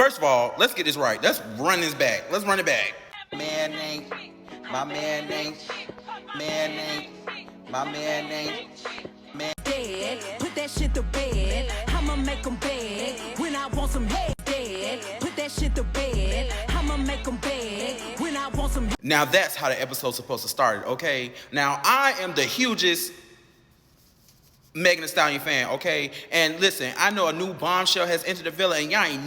First of all, let's get this right. Let's run this back. Let's run it back. Man ain't, my man ain't, man ain't, my man ain't, man dead. Put that shit to bed. I'ma make them bed when I want some head. Dead. Put that shit to bed. I'ma make them bed when I want some. Now that's how the episode's supposed to start, okay? Now I am the hugest Megan Thee Stallion fan, okay? And listen, I know a new bombshell has entered the villa, and you ain't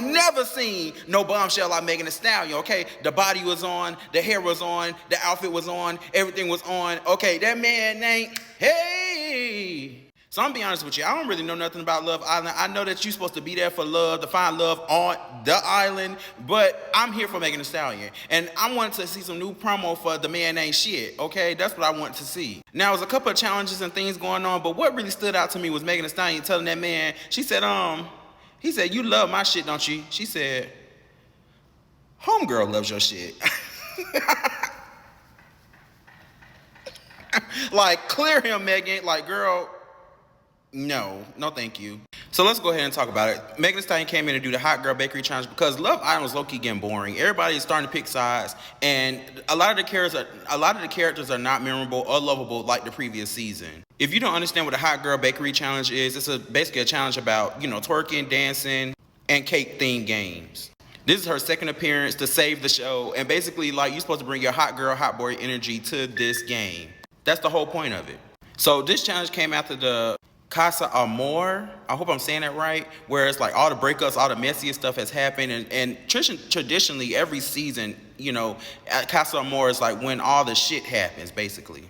never seen no bombshell like Megan Thee Stallion, okay? The body was on, the hair was on, the outfit was on, everything was on. Okay, that man ain't, hey. So I'm gonna be honest with you, I don't really know nothing about Love Island. I know that you're supposed to be there for love, to find love on the island, but I'm here for Megan Thee Stallion. And I wanted to see some new promo for The Man Ain't Shit, okay? That's what I wanted to see. Now, there's a couple of challenges and things going on, but what really stood out to me was Megan Thee Stallion telling that man, she said, he said, you love my shit, don't you? She said, homegirl loves your shit. Like, clear him, Megan. Like, girl, no thank you. So let's go ahead and talk about it. Megan Thee Stallion came in to do the Hot Girl Bakery Challenge because Love Island was low-key getting boring. Everybody is starting to pick sides, and a lot of the characters are not memorable or lovable like the previous season. If you don't understand what the Hot Girl Bakery Challenge is, it's basically a challenge about, twerking, dancing, and cake-themed games. This is her second appearance to save the show, and basically, like, you're supposed to bring your hot girl, hot boy energy to this game. That's the whole point of it. So this challenge came after the Casa Amor, I hope I'm saying that right, where it's like all the breakups, all the messiest stuff has happened, and traditionally every season, at Casa Amor is like when all the shit happens, basically.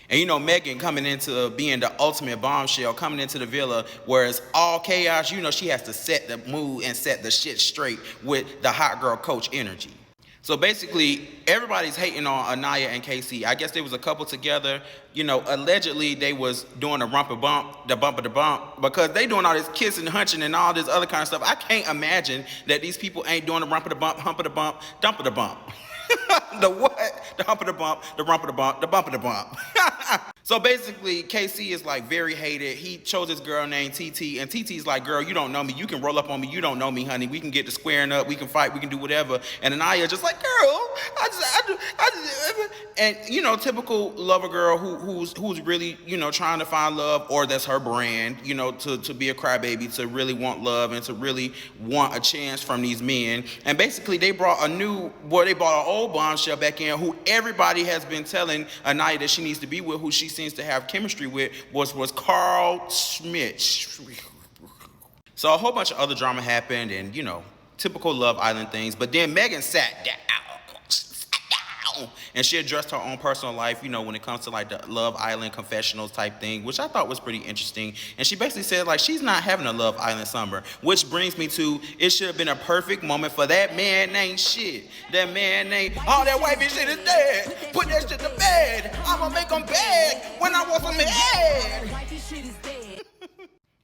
And Megan coming into being the ultimate bombshell, coming into the villa where it's all chaos, she has to set the mood and set the shit straight with the hot girl coach energy. So basically, everybody's hating on Anaya and KC. I guess there was a couple together. Allegedly they was doing the bump, because they doing all this kissing, hunching, and all this other kind of stuff. I can't imagine that these people ain't doing the hump of the bump, dump of the bump. The what? The hump of the bump, the rump of the bump, the bump of the bump. So basically, KC is like very hated. He chose this girl named TT, and TT's like, girl, you don't know me. You can roll up on me. You don't know me, honey. We can get to squaring up. We can fight. We can do whatever. And Anaya just like, girl, and typical lover girl who's really, trying to find love, or that's her brand, to be a crybaby, to really want love and to really want a chance from these men. And basically, they brought an old bombshell back in who everybody has been telling Anaya that she needs to be with, who she seems to have chemistry with, was Carl Schmidt. So a whole bunch of other drama happened, and typical Love Island things. But then Megan sat down, and she addressed her own personal life, when it comes to like the Love Island confessionals type thing, which I thought was pretty interesting. And she basically said like she's not having a Love Island summer, which brings me to, it should have been a perfect moment for that man ain't shit. That man ain't, all that white bitch shit is dead. Put that shit to bed. I'ma make them beg when I want some head.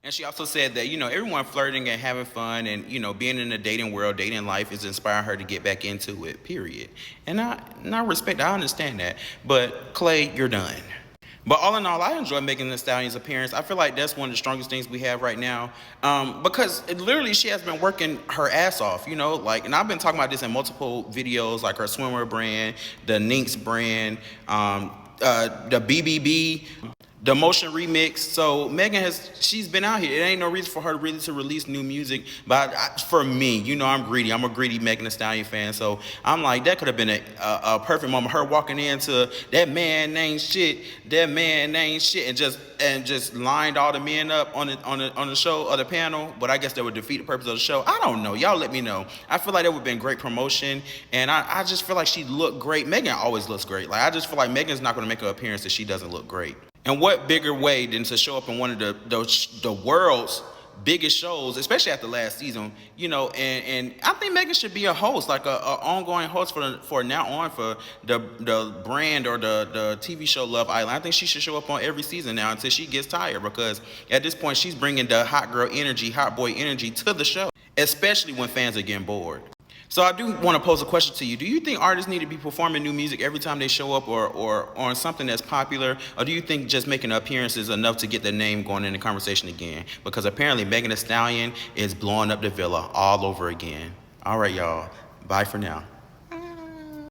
And she also said that, everyone flirting and having fun and, being in the dating world, dating life is inspiring her to get back into it, period. And I understand that. But Clay, you're done. But all in all, I enjoy Megan Thee Stallion's appearance. I feel like that's one of the strongest things we have right now. Because literally she has been working her ass off, and I've been talking about this in multiple videos, like her swimwear brand, the Nynx brand, the BBB, the Motion remix. So Megan she's been out here. It ain't no reason for her really to release new music. But for me, I'm greedy. I'm a greedy Megan Thee Stallion fan. So I'm like, that could have been a perfect moment. Her walking into that man ain't shit, and just lined all the men up on the show or the panel. But I guess that would defeat the purpose of the show. I don't know. Y'all let me know. I feel like that would have been great promotion. And I just feel like she looked great. Megan always looks great. Like, I just feel like Megan's not going to make an appearance if she doesn't look great. And what bigger way than to show up in one of the world's biggest shows, especially after last season, and I think Megan should be a host, like a ongoing host for now on for the brand or the TV show Love Island. I think she should show up on every season now until she gets tired, because at this point she's bringing the hot girl energy, hot boy energy to the show, especially when fans are getting bored. So I do want to pose a question to you. Do you think artists need to be performing new music every time they show up or on something that's popular? Or do you think just making an appearance is enough to get their name going in the conversation again? Because apparently Megan Thee Stallion is blowing up the villa all over again. All right, y'all. Bye for now.